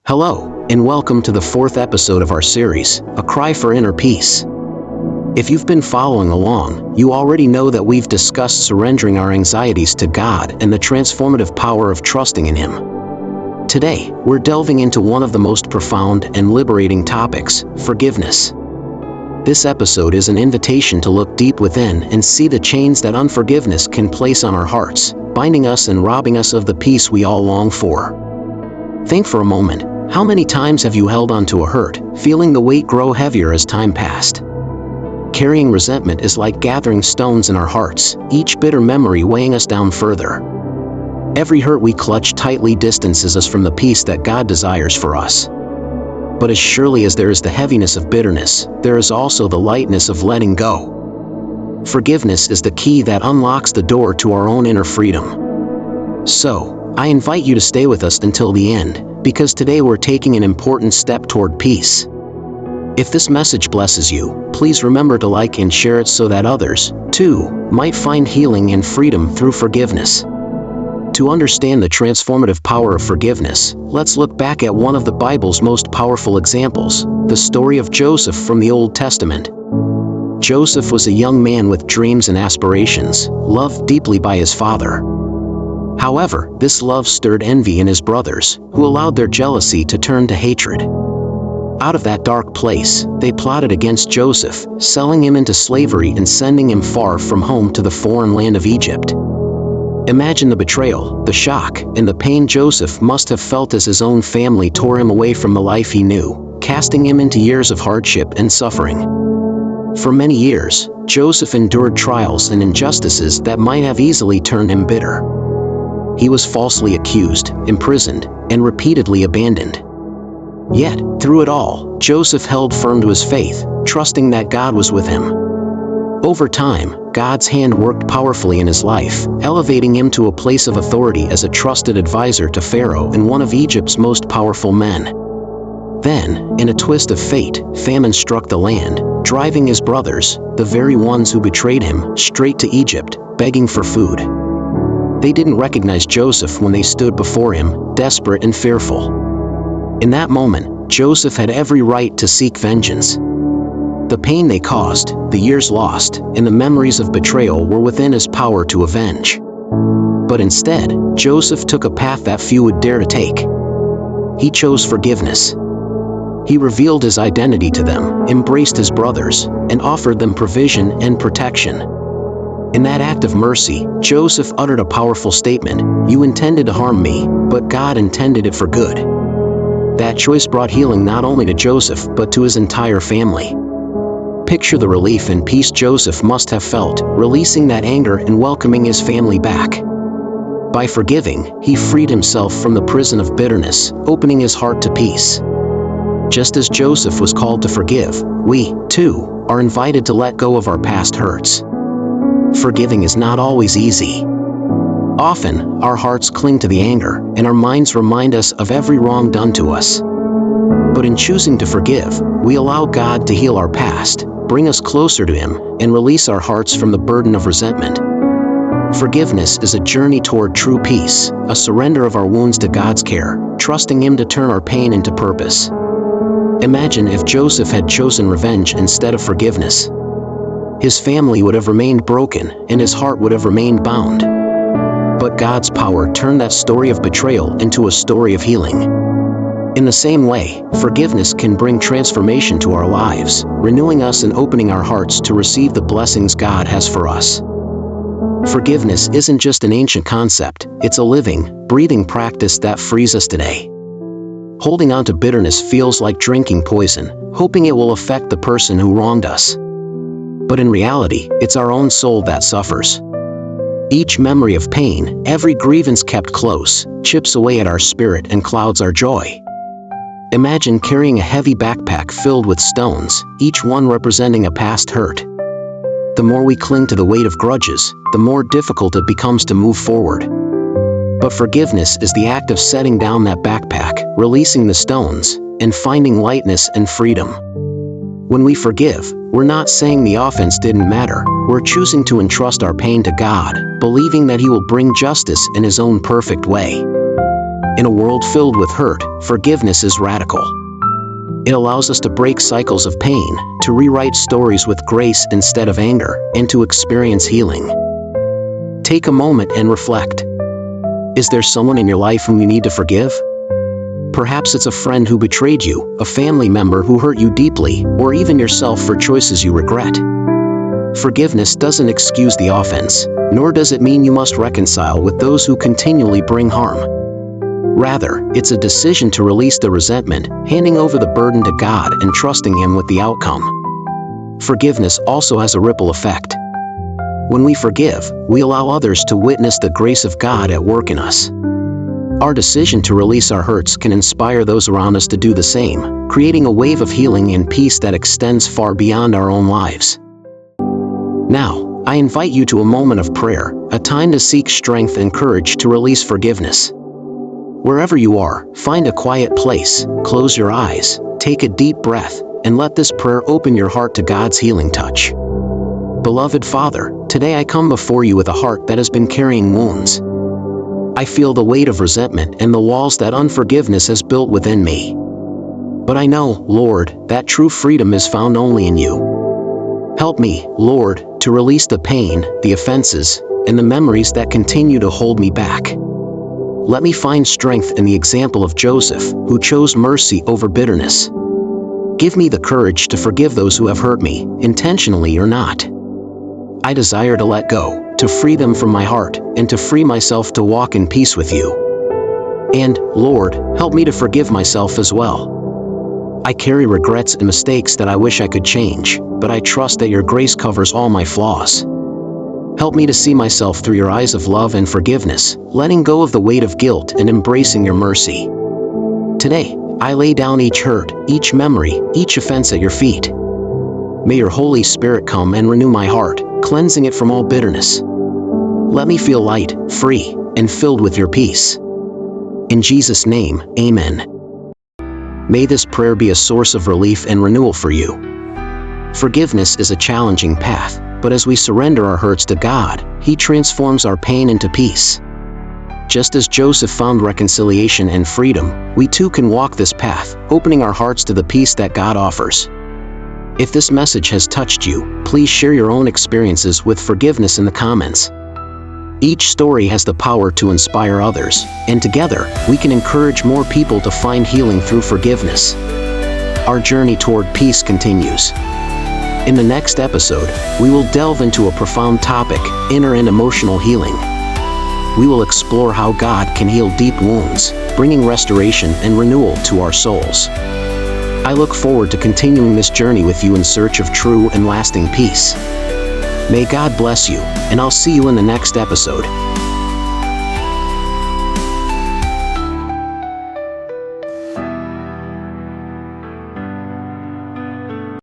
Hello, and welcome to the fourth episode of our series, A Cry for Inner Peace. If you've been following along, you already know that we've discussed surrendering our anxieties to God and the transformative power of trusting in Him. Today, we're delving into one of the most profound and liberating topics, forgiveness. This episode is an invitation to look deep within and see the chains that unforgiveness can place on our hearts, binding us and robbing us of the peace we all long for. Think for a moment, how many times have you held on to a hurt, feeling the weight grow heavier as time passed? Carrying resentment is like gathering stones in our hearts, each bitter memory weighing us down further. Every hurt we clutch tightly distances us from the peace that God desires for us. But as surely as there is the heaviness of bitterness, there is also the lightness of letting go. Forgiveness is the key that unlocks the door to our own inner freedom. So, I invite you to stay with us until the end, because today we're taking an important step toward peace. If this message blesses you, please remember to like and share it so that others, too, might find healing and freedom through forgiveness. To understand the transformative power of forgiveness, let's look back at one of the Bible's most powerful examples, the story of Joseph from the Old Testament. Joseph was a young man with dreams and aspirations, loved deeply by his father. However, this love stirred envy in his brothers, who allowed their jealousy to turn to hatred. Out of that dark place, they plotted against Joseph, selling him into slavery and sending him far from home to the foreign land of Egypt. Imagine the betrayal, the shock, and the pain Joseph must have felt as his own family tore him away from the life he knew, casting him into years of hardship and suffering. For many years, Joseph endured trials and injustices that might have easily turned him bitter. He was falsely accused, imprisoned, and repeatedly abandoned. Yet, through it all, Joseph held firm to his faith, trusting that God was with him. Over time, God's hand worked powerfully in his life, elevating him to a place of authority as a trusted advisor to Pharaoh and one of Egypt's most powerful men. Then, in a twist of fate, famine struck the land, driving his brothers, the very ones who betrayed him, straight to Egypt, begging for food. They didn't recognize Joseph when they stood before him, desperate and fearful. In that moment, Joseph had every right to seek vengeance. The pain they caused, the years lost, and the memories of betrayal were within his power to avenge. But instead, Joseph took a path that few would dare to take. He chose forgiveness. He revealed his identity to them, embraced his brothers, and offered them provision and protection. In that act of mercy, Joseph uttered a powerful statement: "You intended to harm me, but God intended it for good." That choice brought healing not only to Joseph but to his entire family. Picture the relief and peace Joseph must have felt, releasing that anger and welcoming his family back. By forgiving, he freed himself from the prison of bitterness, opening his heart to peace. Just as Joseph was called to forgive, we, too, are invited to let go of our past hurts. Forgiving is not always easy. Often, our hearts cling to the anger, and our minds remind us of every wrong done to us. But in choosing to forgive, we allow God to heal our past, bring us closer to Him, and release our hearts from the burden of resentment. Forgiveness is a journey toward true peace, a surrender of our wounds to God's care, trusting Him to turn our pain into purpose. Imagine if Joseph had chosen revenge instead of forgiveness. His family would have remained broken, and his heart would have remained bound. But God's power turned that story of betrayal into a story of healing. In the same way, forgiveness can bring transformation to our lives, renewing us and opening our hearts to receive the blessings God has for us. Forgiveness isn't just an ancient concept, it's a living, breathing practice that frees us today. Holding on to bitterness feels like drinking poison, hoping it will affect the person who wronged us. But in reality, it's our own soul that suffers. Each memory of pain, every grievance kept close, chips away at our spirit and clouds our joy. Imagine carrying a heavy backpack filled with stones, each one representing a past hurt. The more we cling to the weight of grudges, the more difficult it becomes to move forward. But forgiveness is the act of setting down that backpack, releasing the stones, and finding lightness and freedom. When we forgive, we're not saying the offense didn't matter, we're choosing to entrust our pain to God, believing that He will bring justice in His own perfect way. In a world filled with hurt, forgiveness is radical. It allows us to break cycles of pain, to rewrite stories with grace instead of anger, and to experience healing. Take a moment and reflect. Is there someone in your life whom you need to forgive? Perhaps it's a friend who betrayed you, a family member who hurt you deeply, or even yourself for choices you regret. Forgiveness doesn't excuse the offense, nor does it mean you must reconcile with those who continually bring harm. Rather, it's a decision to release the resentment, handing over the burden to God and trusting Him with the outcome. Forgiveness also has a ripple effect. When we forgive, we allow others to witness the grace of God at work in us. Our decision to release our hurts can inspire those around us to do the same, creating a wave of healing and peace that extends far beyond our own lives. Now, I invite you to a moment of prayer, a time to seek strength and courage to release forgiveness. Wherever you are, find a quiet place, close your eyes, take a deep breath, and let this prayer open your heart to God's healing touch. Beloved Father, today I come before you with a heart that has been carrying wounds. I feel the weight of resentment and the walls that unforgiveness has built within me. But I know, Lord, that true freedom is found only in you. Help me, Lord, to release the pain, the offenses, and the memories that continue to hold me back. Let me find strength in the example of Joseph, who chose mercy over bitterness. Give me the courage to forgive those who have hurt me, intentionally or not. I desire to let go, to free them from my heart, and to free myself to walk in peace with you. And, Lord, help me to forgive myself as well. I carry regrets and mistakes that I wish I could change, but I trust that your grace covers all my flaws. Help me to see myself through your eyes of love and forgiveness, letting go of the weight of guilt and embracing your mercy. Today, I lay down each hurt, each memory, each offense at your feet. May your Holy Spirit come and renew my heart, cleansing it from all bitterness. Let me feel light, free, and filled with your peace. In Jesus' name, amen. May this prayer be a source of relief and renewal for you. Forgiveness is a challenging path, but as we surrender our hurts to God, He transforms our pain into peace. Just as Joseph found reconciliation and freedom, we too can walk this path, opening our hearts to the peace that God offers. If this message has touched you, please share your own experiences with forgiveness in the comments. Each story has the power to inspire others, and together, we can encourage more people to find healing through forgiveness. Our journey toward peace continues. In the next episode, we will delve into a profound topic, inner and emotional healing. We will explore how God can heal deep wounds, bringing restoration and renewal to our souls. I look forward to continuing this journey with you in search of true and lasting peace. May God bless you, and I'll see you in the next episode.